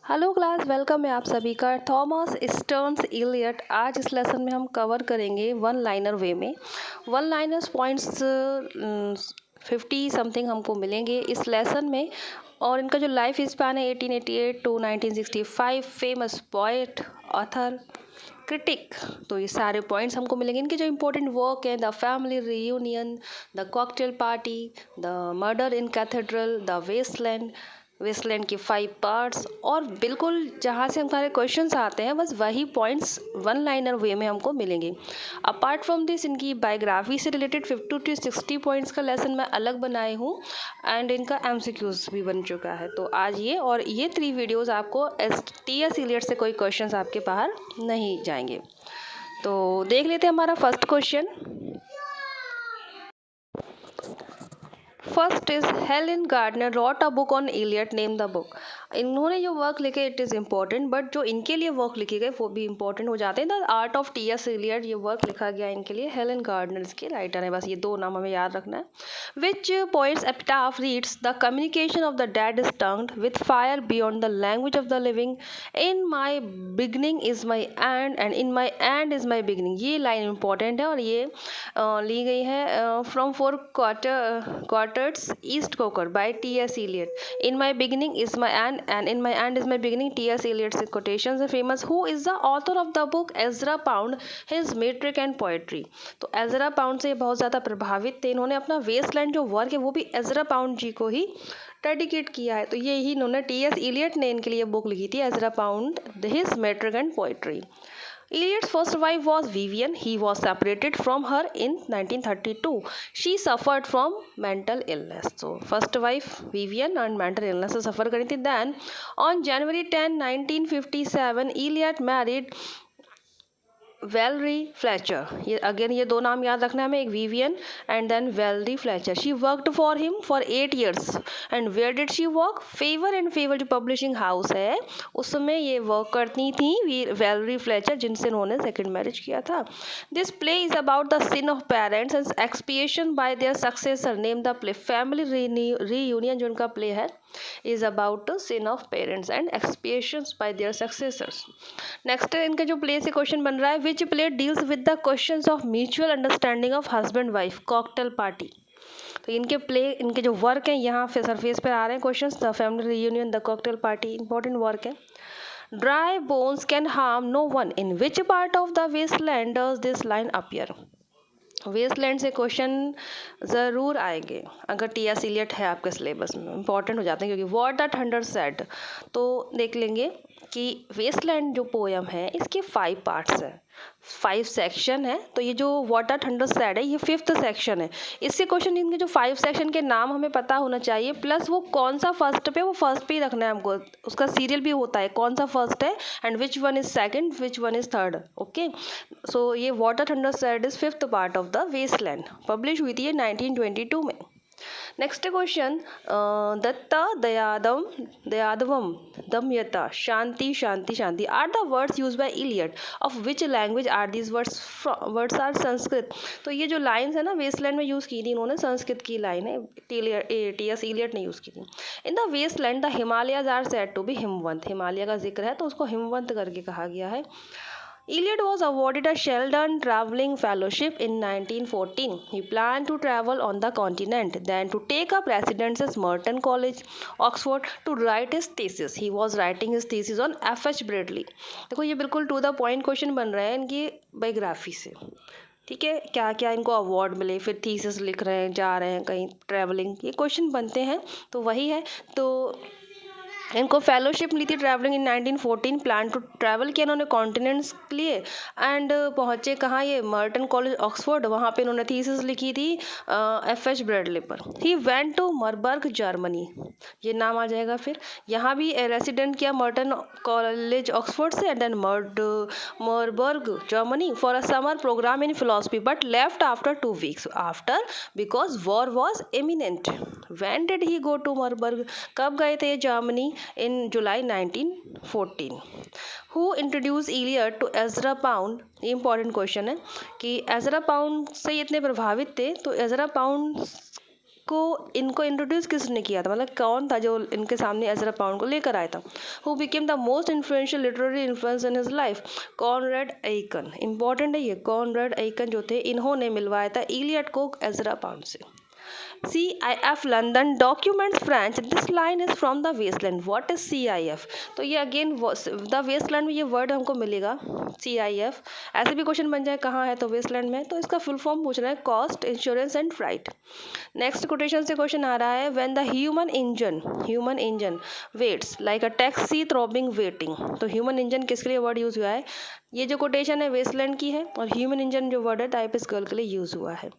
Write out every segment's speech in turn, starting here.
Hello class, welcome है आप सभी का। Thomas Stearns Eliot. आज इस लेसन में हम कवर करेंगे वन लाइनर वे में। वन लाइनर्स पॉइंट्स 50 समथिंग हमको मिलेंगे इस लेसन में। और इनका जो लाइफ स्पैन है 1888 to 1965। Famous poet, author, critic. तो ये सारे पॉइंट्स हमको मिलेंगे। इनके जो इंपॉर्टेंट वर्क हैं: the family reunion, the cocktail party, the murder in cathedral, the wasteland, wasteland के 5 पार्ट्स। और बिल्कुल जहाँ से हमारे क्वेश्चंस आते हैं बस वही पॉइंट्स वन लाइनर वे में हमको मिलेंगे। अपार्ट फ्रॉम दिस इनकी बायोग्राफी से रिलेटेड 50 to 60 पॉइंट्स का लेसन मैं अलग बनाई हूँ एंड इनका एमसीक्यूज भी बन चुका है। तो आज ये और ये 3 वीडियोज़ आपको टीएस इलियट से कोई क्वेश्चंस आपके बाहर नहीं जाएंगे। तो देख लेते हैं हमारा first question. First is Helen Gardner wrote a book on Eliot, name the book. इन्होंने जो वर्क लिखे इट इज़ इम्पॉर्टेंट, बट जो इनके लिए वर्क लिखे गए वो भी इम्पॉर्टेंट हो जाते हैं। The art of TS Eliot, ये वर्क लिखा गया इनके लिए। हेलेन गार्डनर इसके राइटर है। बस ये 2 नाम हमें याद रखना है। Which poet's epitaph reads the communication of the dead is tongued with fire beyond the language of the living. In my beginning is my end in my end is my beginning. ये line important है और ये ली गई है from 4 quarters East Coker by T.S.. Eliot. In my beginning is my end in my end is my beginning, T S. Eliot से quotations है famous. Who is the author of the book Ezra Pound, his metric and poetry. तो Ezra Pound से बहुत ज़्यादा प्रभावित थे। इन्होंने अपना वेस्टलैंड जो वर्क है वो भी एजरा पाउंड जी को ही डेडिकेट किया है। तो ये ही इन्होंने टी.एस. इलियट ने इनके लिए बुक लिखी थी, Ezra Pound, his metric and poetry. Eliot's first wife was Vivian. He was separated from her in 1932. She suffered from mental illness. So first wife Vivian and mental illness से suffer करी थी। Then on January 10, 1957, Eliot married Valerie Fletcher. ये again ये 2 नाम याद रखना है हमें, एक Vivienne and then Valerie Fletcher. She worked for him for 8 years and where did she work? Faber and Faber जो पब्लिशिंग हाउस है उसमें ये वर्क करती थी वेलरी फ्लेचर, जिनसे उन्होंने सेकंड मैरिज किया था। This play is about the sin of parents and expiation by their successor, name the play. Family reunion जो उनका प्ले है is about the sin of parents and expiations by their successors. Next इनका जो play से question बन रहा है, which play deals with the questions of mutual understanding of husband wife, cocktail party. तो इनके प्ले, इनके जो वर्क हैं यहाँ पे सरफेस पर आ रहे हैं questions. The family reunion, the cocktail party, important work है। Dry bones can harm no one, in which part of the wasteland does this line appear? Wasteland से क्वेश्चन ज़रूर आएंगे अगर टी.एस. इलियट है आपके सिलेबस में, इंपॉर्टेंट हो जाते हैं क्योंकि व्हाट द थंडर सेड। तो देख लेंगे कि वेस्टलैंड जो पोयम है इसके 5 पार्ट्स हैं, 5 सेक्शन है। तो ये जो व्हाट द थंडर सेड है ये 5th सेक्शन है। इससे क्वेश्चन, इनके जो 5 सेक्शन के नाम हमें पता होना चाहिए, प्लस वो कौन सा फर्स्ट पे, वो फर्स्ट पे ही रखना है हमको। उसका सीरियल भी होता है, कौन सा फर्स्ट है and which one is second, which one is third. Okay, so ये what the thunder said is 5th part of the waste land, publish हुई थी ये 1922 में। नेक्स्ट क्वेश्चन, दत्ता दयादवम दमयता शांति शांति शांति are the words use by Eliot, of which language are these words are Sanskrit. तो ये जो लाइन्स है ना वेस्टलैंड में यूज़ की थी इन्होंने, संस्कृत की लाइन है, टी.एस. इलियट ने यूज़ की थी। In the waste land the Himalayas are said to be Himavant. Himalaya का जिक्र है तो उसको हिमवंत करके कहा गया है। Eliot was awarded a Sheldon Travelling Fellowship in 1914. He planned to travel on the continent, then to take up residence at Merton College, Oxford, to write his thesis. He was writing his thesis on F.H. Bradley. देखो ये बिल्कुल to the point question बन रहे हैं इनकी biography से। ठीक है, क्या क्या इनको अवार्ड मिले, फिर थीसिस लिख रहे हैं, जा रहे हैं कहीं ट्रैवलिंग, ये क्वेश्चन बनते हैं। तो वही है, तो इनको फेलोशिप मिली थी travelling in 1914। Plan to travel किया इन्होंने कॉन्टिनेंट्स के लिए एंड पहुँचे कहाँ, ये मर्टन कॉलेज ऑक्सफोर्ड, वहाँ पे इन्होंने थीसिस लिखी थी F.H. ब्रैडले पर। He went to Marburg Germany, ये नाम आ जाएगा। फिर यहाँ भी रेसिडेंट किया मर्टन कॉलेज ऑक्सफोर्ड से and then Marburg Germany for a summer program in philosophy, but left after 2 weeks after because war was imminent. When did he go to Marburg, कब गए थे Germany? in July 1914. Who introduced Eliot to Ezra Pound? ये important question है कि Ezra Pound से इतने प्रभावित थे, तो एजरा पाउंड को इनको इंट्रोड्यूस किसने किया था, मतलब कौन था जो इनके सामने एजरा पाउंड को लेकर आया था? Who became the most influential literary influence in his life? Conrad Aiken. Important है ये, कॉनरेड एइकन जो थे इन्होंने मिलवाया था इलियड को एजरा पाउंड से। CIF London documents French. This line is from the wasteland. What is CIF? तो ये अगेन द वेस्टलैंड में ये वर्ड हमको मिलेगा CIF। ऐसे भी क्वेश्चन बन जाए कहाँ है तो वेस्टलैंड में, तो इसका फुल फॉर्म पूछ रहा है cost insurance and freight. Next quotation से क्वेश्चन आ रहा है when the human engine waits like a taxi throbbing waiting. तो ह्यूमन इंजन किसके लिए वर्ड यूज हुआ है? ये जो कोटेशन है वेस्टलैंड की है, और ह्यूमन इंजन जो वर्ड है टाइपिस गर्ल के लिए यूज हुआ है।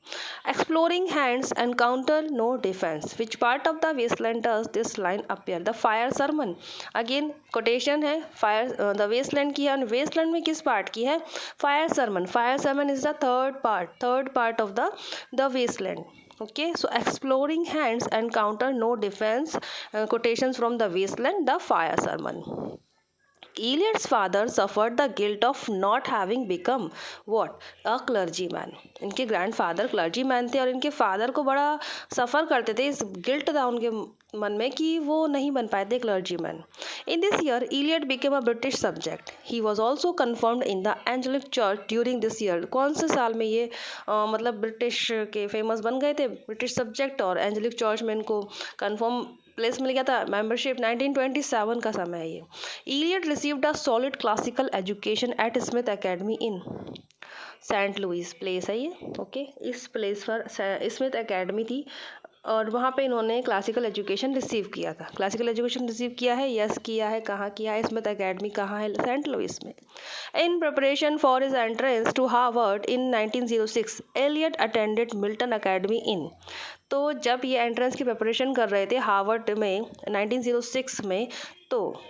Exploring hands encounter no defence, which part of the wasteland does this line appear? The fire sermon. Again quotation है फायर द वेस्टलैंड की है, और वेस्टलैंड में किस पार्ट की है? Fire sermon. Fire sermon is the third part of the wasteland. Okay, so exploring hands encounter no defense, quotations from the wasteland, the fire sermon. Eliot's father suffered the guilt of not having become what? A clergyman. इनके grandfather clergyman थे और इनके father को बड़ा सफ़र करते थे, इस guilt था उनके मन में कि वो नहीं बन पाए थे clergyman. In this year Eliot became a British subject. He was also confirmed in the Anglican church during this year. कौन से साल में ये मतलब ब्रिटिश के फेमस बन गए थे, ब्रिटिश सब्जेक्ट, और एंजेलिक चर्च में इनको कन्फर्म प्लेस मिल गया था, मेंबरशिप। 1927 का समय है ये। Eliot received a solid classical education at Smith Academy in Saint Louis place है ये। ओके, इस प्लेस पर स्मिथ एकेडमी थी और वहाँ पे इन्होंने क्लासिकल एजुकेशन रिसीव किया था। क्लासिकल एजुकेशन रिसीव किया है, यस किया है, कहाँ किया है? स्मिथ एकेडमी कहाँ है? सेंट लुइस में। In preparation for his entrance to Harvard in 1906 Eliot attended Milton Academy in. तो जब ये एंट्रेंस की प्रिपरेशन कर रहे थे हार्वर्ड में 1906 में, तो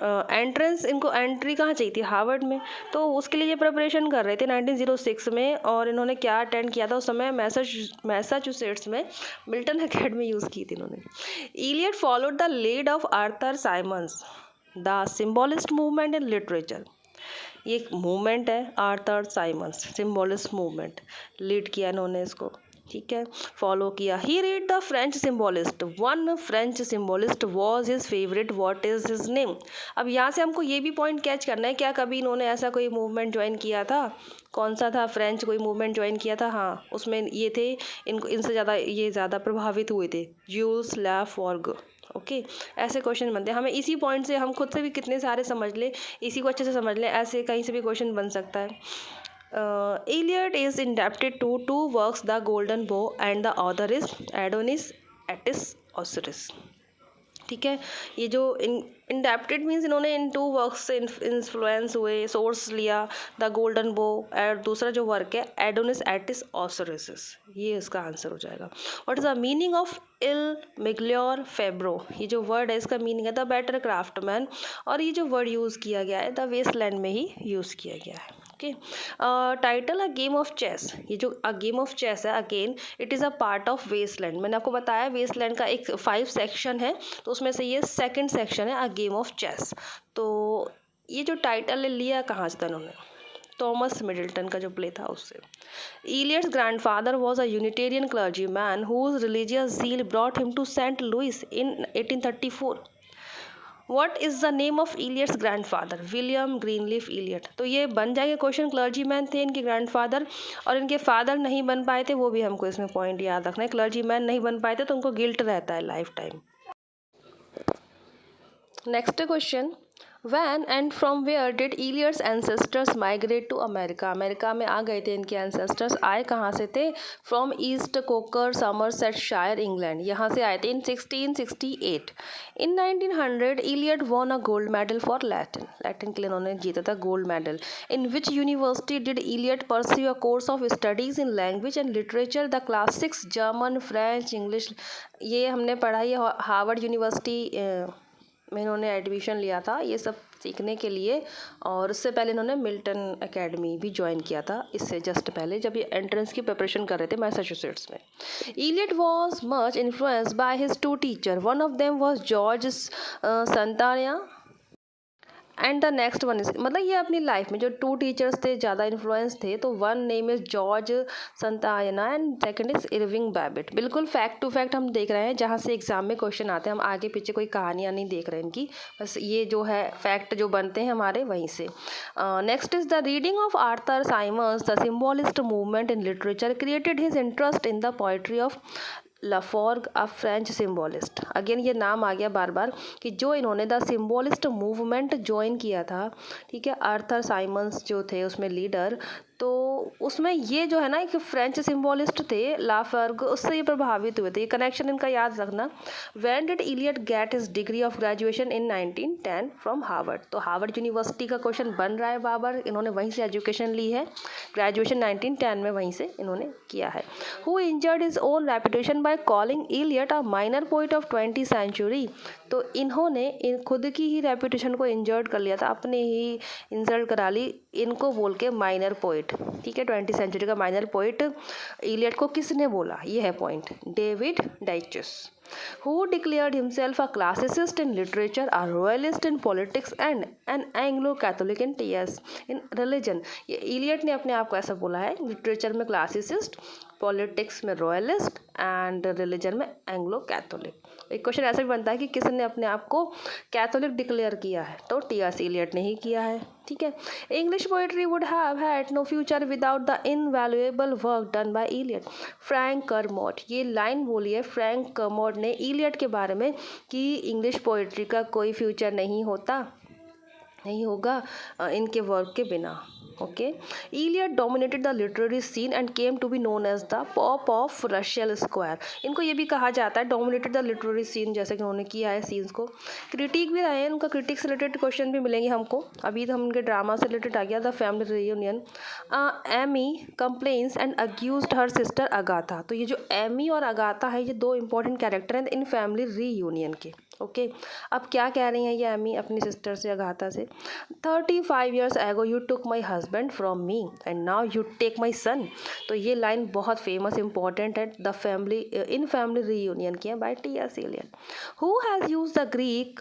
एंट्रेंस इनको एंट्री कहाँ चाहिए थी? हार्वर्ड में। तो उसके लिए ये प्रिपरेशन कर रहे थे 1906 में, और इन्होंने क्या अटेंड किया था उस समय? मैसाचुसेट्स में मिल्टन एकेडमी यूज़ की थी इन्होंने। Eliot followed the lead of Arthur Symons the symbolist movement in literature. ये एक मूवमेंट है Arthur Symons, symbolist movement, lead किया इन्होंने इसको, ठीक है, फॉलो किया। He read the French symbolist, one French symbolist was his favourite, what is his name? अब यहाँ से हमको ये भी पॉइंट कैच करना है, क्या कभी इन्होंने ऐसा कोई मूवमेंट ज्वाइन किया था? कौन सा था? फ्रेंच कोई मूवमेंट ज्वाइन किया था, हाँ, उसमें ये थे, इनको इनसे ज़्यादा ये ज़्यादा प्रभावित हुए थे, ज्यूल्स ला फॉर्ग। ओके, ऐसे क्वेश्चन बनते हैं। हमें इसी पॉइंट से हम खुद से भी कितने सारे समझ ले, इसी को अच्छे से समझ लें, ऐसे कहीं से भी क्वेश्चन बन सकता है। Eliot is indebted to two works, The Golden Bough and the author is Adonis Attis Osiris। ठीक है, ये जो इंडेप्टेड मीन्स इन्होंने इन टू वर्क्स से इन्फ्लुएंस हुए, सोर्स लिया, द गोल्डन बो, और दूसरा जो वर्क है एडोनिस एटिस ऑसोरिस, ये इसका आंसर हो जाएगा। What is the meaning of il miglior fabbro? ये जो वर्ड है इसका मीनिंग है द बेटर क्राफ्टमैन, और ये जो वर्ड यूज़ किया गया है द वेस्टलैंड में ही यूज़ किया गया है। Title a game of chess, ये जो अ गेम ऑफ चेस है again it is a part of wasteland. मैंने आपको बताया वेस्टलैंड का एक 5 सेक्शन है, तो उसमें से ये सेकंड सेक्शन है अ गेम ऑफ चेस। तो ये जो टाइटल लिया कहाँ से था इन्होंने? थॉमस मिडल्टन का जो प्ले था उससे। Eliot's grandfather was a Unitarian clergy man whose religious zeal brought him to St. Louis in 1834। What is the name of Eliot's grandfather? William Greenleaf Eliot. तो ये बन जाएंगे क्वेश्चन, क्लर्जी मैन थे इनके ग्रैंडफादर, और इनके फादर नहीं बन पाए थे, वो भी हमको इसमें पॉइंट याद रखना है। क्लर्जी मैन नहीं बन पाए थे तो उनको गिल्ट रहता है life time. Next question, When and from where did Eliot's ancestors migrate to America? America में आ गए थे इनके ancestors, आए कहाँ से थे? From East Coker, Somersetshire, England, यहाँ से आए थे in 1668। In 1900 Eliot won a gold medal for Latin, Latin के लिए उन्होंने जीता था gold medal। In which university did Eliot pursue a course of studies in language and literature, the classics, German, French, English? ये हमने पढ़ा है Harvard university में इन्होंने एडमिशन लिया था ये सब सीखने के लिए, और उससे पहले इन्होंने मिल्टन एकेडमी भी ज्वाइन किया था इससे जस्ट पहले, जब ये एंट्रेंस की प्रिपरेशन कर रहे थे मैसाचुसेट्स में। Eliot was much influenced by his two teacher, one of them was George Santayana and the next one is, मतलब ये अपनी लाइफ में जो 2 टीचर्स थे ज़्यादा इन्फ्लुएंस थे, तो one name is George Santayana and second is Irving Babbitt. बिल्कुल फैक्ट टू फैक्ट हम देख रहे हैं, जहाँ से एग्जाम में क्वेश्चन आते हैं, हम आगे पीछे कोई कहानियाँ नहीं देख रहे हैं इनकी, बस ये जो है फैक्ट जो बनते हैं हमारे वहीं से। Next is the reading of Arthur Symons the symbolist movement in literature created his interest in the poetry of Laforgue, a French symbolist. Again ये नाम आ गया बार बार कि जो इन्होंने द सिम्बॉलिस्ट मूवमेंट ज्वाइन किया था, ठीक है, आर्थर साइमंस जो थे उसमें लीडर, तो उसमें ये जो है ना एक फ्रेंच सिम्बॉलिस्ट थे लाफर्ग, उससे ये प्रभावित हुए थे। ये कनेक्शन इनका याद रखना। When did Eliot get his degree of graduation in 1910 from Harvard. तो हार्वर्ड यूनिवर्सिटी का क्वेश्चन बन रहा है बार बार, इन्होंने वहीं से एजुकेशन ली है, ग्रेजुएशन 1910 में वहीं से इन्होंने किया है। Who injured his own reputation by calling Eliot a minor poet of 20th century. तो इन्होंने खुद की ही रेपुटेशन को इंजर्ड कर लिया था, अपने ही इंसल्ट करा ली इनको बोल के माइनर पोइट, ठीक है, 20th सेंचुरी का माइनर पोइट इलियट को किसने बोला, ये है point, David Daiches. Who declared himself a classicist in literature, a royalist in politics and an Anglo-Catholic in TS in religion। ये इलियट ने अपने आप को ऐसा बोला है, लिटरेचर में क्लासिसिस्ट, पॉलिटिक्स में रॉयलिस्ट एंड रिलीजन में एंग्लो कैथोलिक। एक क्वेश्चन ऐसा भी बनता है कि किसने अपने आप को कैथोलिक डिक्लेयर किया है, तो टी.एस. इलियट ने ही किया है, ठीक है। English poetry would have had no future without the invaluable work done by Eliot. Frank Kermode, ये लाइन बोली है फ्रैंक कर्मोट ने इलियट के बारे में कि इंग्लिश पोइट्री का कोई फ्यूचर नहीं होगा इनके वर्क के बिना। Okay, Eliot dominated the literary scene and came to be known as the pope of Russell Square. इनको ये भी कहा जाता है डोमिनेटेड द लिटरेरी सीन, जैसे कि उन्होंने किया है सीन्स को। क्रिटिक भी रहे हैं, उनका क्रिटिक से रिलेटेड क्वेश्चन भी मिलेंगे हमको। अभी तो हम उनके ड्रामा से रिलेटेड आ गया, the family reunion. Amy complains and accused her sister Agatha. तो ये जो एमी और अगाथा है, ये 2 इंपॉर्टेंट कैरेक्टर हैं इन फैमिली रीयूनियन के। ओके, अब क्या कह रही हैं ये एमी अपनी सिस्टर से, अगाथा से, 35 years ago you took my husband from me and now you take my son। तो ये लाइन बहुत फेमस इंपॉर्टेंट है, the family in family reunion की है by T.S.. Eliot. Who has used the Greek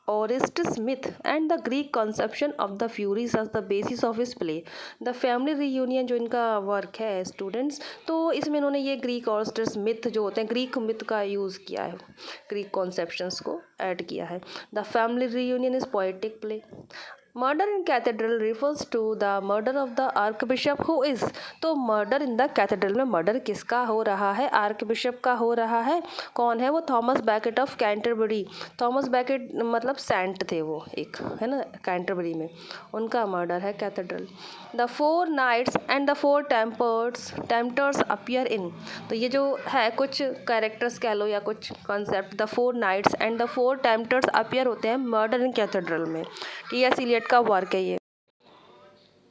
Orestes myth and the Greek conception of the Furies as the basis of his play। The family reunion जो इनका work है students, तो इसमें इन्होंने ये Greek ऑरेस्टस myth जो होते हैं, ग्रीक मिथ का यूज़ किया है, ग्रीक कॉन्सेप्शंस को ऐड किया है। The family reunion is poetic play. Murder in cathedral refers to the murder of the archbishop who is. तो मर्डर इन द कैथेड्रल में मर्डर किसका हो रहा है, आर्क बिशप का हो रहा है। कौन है वो, Thomas baked of Canterbury. Thomas baked मतलब सेंट थे वो एक, है ना, कैंटरबरी में, उनका मर्डर है cathedral. The 4 knights and the 4 tempters appear in. तो ये जो है कुछ कैरेक्टर्स कह लो या कुछ concept, the 4 knights and the 4 tempters appear होते हैं मर्डर इन कैथेड्रल में। टी.एस. इलियट का वर्क है ये।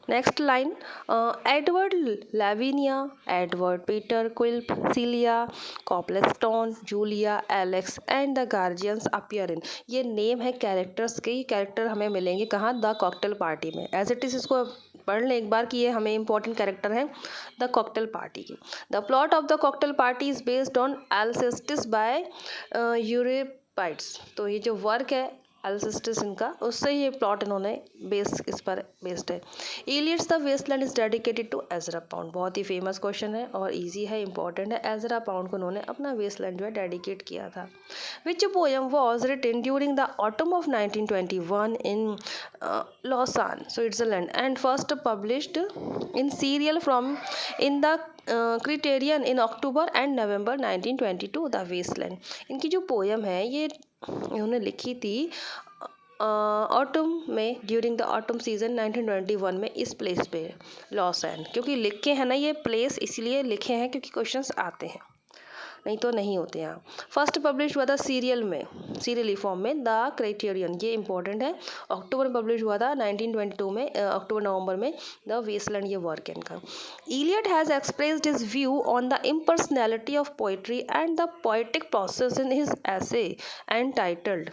Next line, Edward Lavinia, Edward Peter Quilpe, Celia Coplestone, Julia Alex and the guardians appear in. ये नेम है कैरेक्टर्स के, character हमें मिलेंगे कहाँ, द कॉकटेल पार्टी में। एज इट इज़ इसको पढ़ लें एक बार कि ये हमें इंपॉर्टेंट कैरेक्टर हैं द कॉकटेल पार्टी की। The plot of the cocktail party is based on Alcestis by Euripides. तो ये जो वर्क है एल्सेस्टिस इनका, उससे ये प्लॉट इन्होंने इस पर बेस्ड है। Eliot's the wasteland is dedicated to Ezra Pound. बहुत ही फेमस क्वेश्चन है और इजी है, इंपॉर्टेंट है। एजरा पाउंड को उन्होंने अपना वेस्टलैंड जो है डेडिकेट किया था। Which poem was written during the autumn of 1921 in Lausanne, Switzerland and first published in serial from in the Criterion in October and November 1922, the waste land. इनकी जो पोएम है ये इन्होंने लिखी थी ऑटम में, ड्यूरिंग द ऑटम सीजन 1921 में, इस प्लेस पे लॉसान। क्योंकि लिखे हैं ना ये प्लेस, इसलिए लिखे हैं क्योंकि क्वेश्चंस आते हैं, नहीं तो नहीं होते यहाँ। फर्स्ट पब्लिश हुआ था सीरियल में, सीरियली फॉर्म में, द क्राइटेरियन, ये इंपॉर्टेंट है। अक्टूबर में पब्लिश हुआ था 1922 में, अक्टूबर नवंबर में, द वेस्टलैंड ये वर्क है इनका। Eliot has expressed his view on the impersonality of poetry and the poetic process in his essay entitled.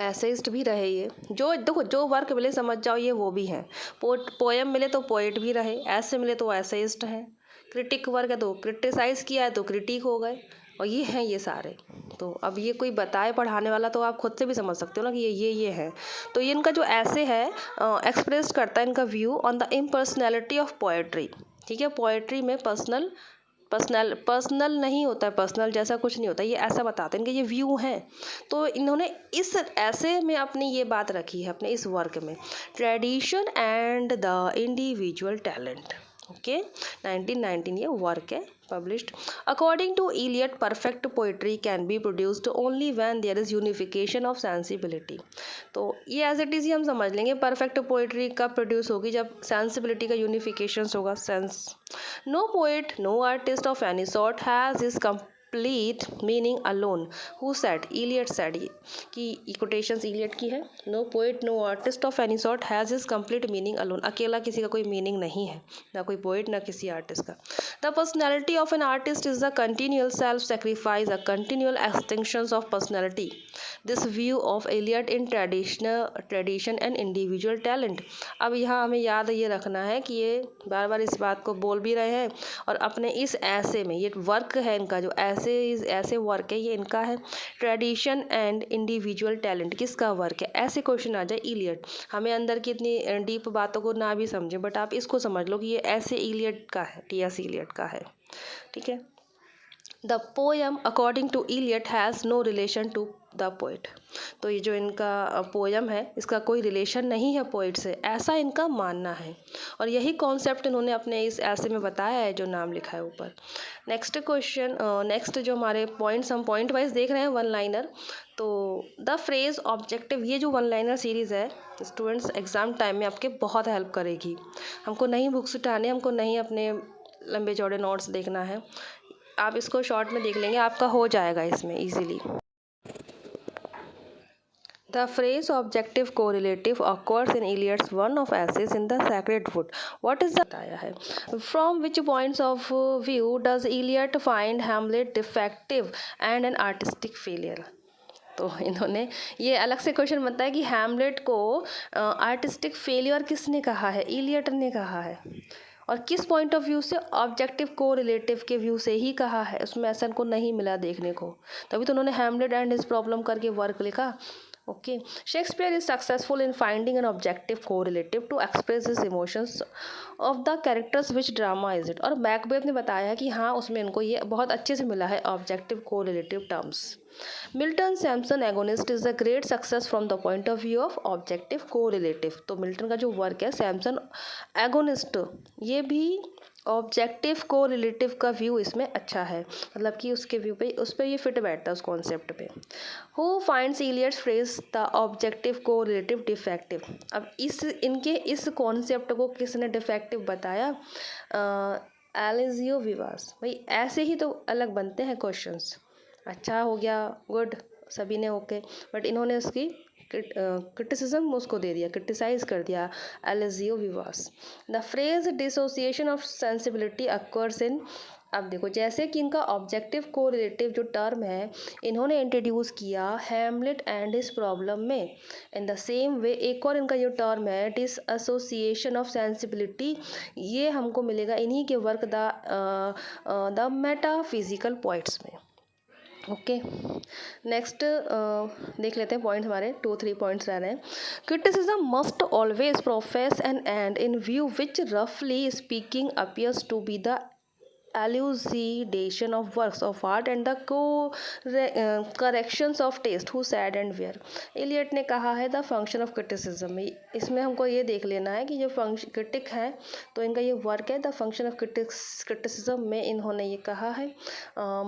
Essayist भी रहे ये, जो देखो जो वर्क मिले समझ जाओ ये वो भी हैं। पोएम मिले तो पोएट भी रहे, ऐसे मिले तो एसेइस्ट हैं, क्रिटिक वर्क है तो क्रिटिसाइज किया है तो क्रिटिक हो गए, और ये हैं ये सारे, तो अब ये कोई बताए पढ़ाने वाला तो आप खुद से भी समझ सकते हो ना कि ये है। तो ये इनका जो ऐसे है एक्सप्रेस करता है इनका view on the impersonality of poetry. ठीक है, पोएट्री में पर्सनल नहीं होता है, पर्सनल जैसा कुछ नहीं होता, ये ऐसा बताते हैं इनके ये व्यू हैं। तो इन्होंने इस ऐसे में अपनी ये बात रखी है अपने इस वर्क में, tradition and the individual talent. Okay, 1919 ये वर्क है published. According to Eliot, perfect poetry can be produced only when there is unification of sensibility. तो ये एज इट इज़ ही हम समझ लेंगे, परफेक्ट पोइट्री कब प्रोड्यूस होगी, जब सेंसिबिलिटी का यूनिफिकेशन होगा, sense. No poet no artist of any sort has his complete meaning alone. Who said? Eliot said कि quotations Eliot की है। No poet no artist of any sort has his complete meaning alone. अकेला किसी का कोई meaning नहीं है, ना कोई पोइट ना किसी आर्टिस्ट का। The personality of an artist is a continual self-sacrifice, a continual extinction of personality. This view of Eliot in tradition and individual talent. अब यहाँ हमें याद ये रखना है कि ये बार बार इस बात को बोल भी रहे हैं और अपने इस ऐसे में, ये वर्क है इनका जो ऐसे वर्क है ये इनका है, ट्रेडिशन एंड इंडिविजुअल टैलेंट किसका वर्क है, ऐसे क्वेश्चन आ जाए इलियट। हमें अंदर की इतनी डीप बातों को ना भी समझें, बट आप इसको समझ लो कि ये ऐसे इलियट का है, टी.एस. इलियट का है। ठीक है, the poem according to Eliot has no relation to the poet. तो ये जो इनका पोएम है इसका कोई रिलेशन नहीं है पोइट से, ऐसा इनका मानना है। और यही कॉन्सेप्ट इन्होंने अपने इस ऐसे में बताया है जो नाम लिखा है ऊपर। नेक्स्ट क्वेश्चन, नेक्स्ट जो हमारे पॉइंट्स, हम पॉइंट वाइज देख रहे हैं वन लाइनर। तो द फ्रेज ऑब्जेक्टिव, ये जो वन लाइनर सीरीज़ है स्टूडेंट्स एग्ज़ाम टाइम में आपके बहुत हेल्प करेगी। हमको नहीं बुक्स उठाने, हमको नहीं अपने लंबे चौड़े नोट्स देखना है, आप इसको शॉर्ट में देख लेंगे, आपका हो जाएगा इसमें easily. The phrase objective correlative occurs in Eliot's one of essays in the Sacred Wood. What is the बताया है? From which points of view does Eliot find Hamlet defective and an artistic failure? तो इन्होंने ये अलग से question बनता है कि हैमलेट को आर्टिस्टिक फेलियर किसने कहा है, इलियट ने कहा है, और किस पॉइंट ऑफ व्यू से, ऑब्जेक्टिव को रिलेटिव के व्यू से ही कहा है। उसमें ऐसा इनको नहीं मिला देखने को, तभी तो उन्होंने हैमलेट एंड हिज प्रॉब्लम करके वर्क लिखा। Okay, Shakespeare is successful in finding an objective correlative to express his emotions of the characters which drama is it. और मैकबेथ ने बताया है कि हाँ उसमें इनको ये बहुत अच्छे से मिला है objective correlative terms. Milton Samson agonist is a great success from the point of view of objective correlative. तो मिल्टन का जो वर्क है सैम्सन एगोनिस्ट, ये भी ऑब्जेक्टिव को रिलेटिव का व्यू इसमें अच्छा है, मतलब कि उसके व्यू पे, उस पर ये फिट बैठता है उस कॉन्सेप्ट पे। Who finds Eliot's phrase the objective को रिलेटिव डिफेक्टिव। अब इनके इस कॉन्सेप्ट को किसने डिफेक्टिव बताया, एलिजियो विवास। भाई ऐसे ही तो अलग बनते हैं क्वेश्चंस। अच्छा हो गया, गुड, सभी ने ओके, बट इन्होंने उसकी क्रिटिसिज्म उसको दे दिया, क्रिटिसाइज कर दिया, Eliseo Vivas. The phrase dissociation of sensibility occurs in, अब देखो जैसे कि इनका ऑब्जेक्टिव को रिलेटिव जो टर्म है इन्होंने इंट्रोड्यूस किया हैमलेट एंड हिज प्रॉब्लम में, इन द सेम वे एक और इनका जो टर्म है डिसएसोसिएशन ऑफ सेंसिबिलिटी, ये हमको मिलेगा इन्हीं के वर्क द मेटाफिजिकल पॉइंट्स में। ओके, नेक्स्ट देख लेते हैं पॉइंट, हमारे 2-3 पॉइंट्स रह रहे हैं। Criticism must always profess an end in view which रफली speaking appears to be the elucidation of works of art and the corrections of taste who said and where। Eliot ने कहा है the function of criticism, इसमें हमको ये देख लेना है कि जो क्रिटिक है तो इनका ये वर्क है द फंक्शन ऑफ क्रिटिसिज्म में इन्होंने ये कहा है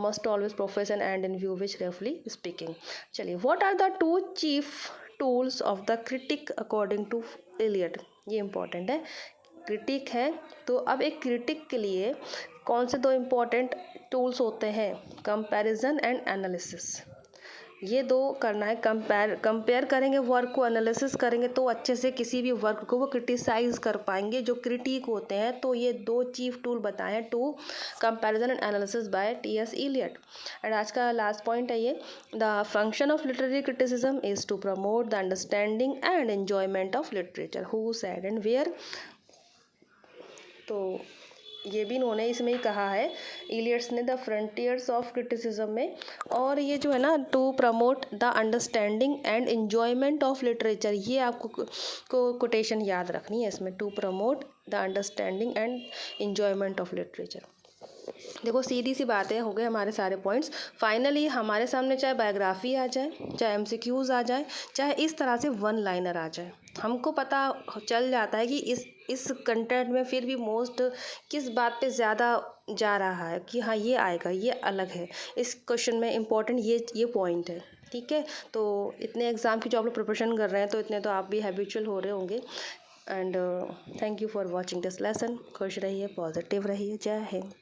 must always profess an end in view which रफली स्पीकिंग। चलिए, what are the 2 chief tools of the critic according to Eliot, ये इंपॉर्टेंट है। क्रिटिक है तो अब एक क्रिटिक के लिए कौन से 2 इम्पॉर्टेंट टूल्स होते हैं, कंपैरिजन एंड एनालिसिस। ये 2 करना है, कंपेयर करेंगे वर्क को, एनालिसिस करेंगे तो अच्छे से किसी भी वर्क को वो क्रिटिसाइज कर पाएंगे जो क्रिटिक होते हैं। तो ये 2 चीफ टूल बताए हैं two comparison and analysis by T.S.. Eliot. And आज का लास्ट पॉइंट है ये, the function of literary criticism is to promote the understanding and enjoyment of literature who said and where. तो ये भी इन्होंने इसमें ही कहा है, इलियट्स ने, द फ्रंटियर्स ऑफ क्रिटिसिज्म में। और ये जो है ना, to promote the understanding and enjoyment of literature, ये आपको कोटेशन याद रखनी है इसमें, to promote the understanding and enjoyment of literature. देखो सीधी सी बातें हो गए हमारे सारे पॉइंट्स। फाइनली हमारे सामने चाहे बायोग्राफी आ जाए, चाहे एमसीक्यूज आ जाए, चाहे इस तरह से वन लाइनर आ जाए, हमको पता चल जाता है कि इस कंटेंट में फिर भी मोस्ट किस बात पे ज़्यादा जा रहा है, कि हाँ ये आएगा, ये अलग है, इस क्वेश्चन में इम्पोर्टेंट ये पॉइंट है। ठीक है, तो इतने एग्ज़ाम की जो आप लोग प्रिपरेशन कर रहे हैं, तो इतने तो आप भी हैबिचुअल हो रहे होंगे। And thank you for watching this lesson. खुश रहिए, पॉजिटिव रहिए। जय हिंद।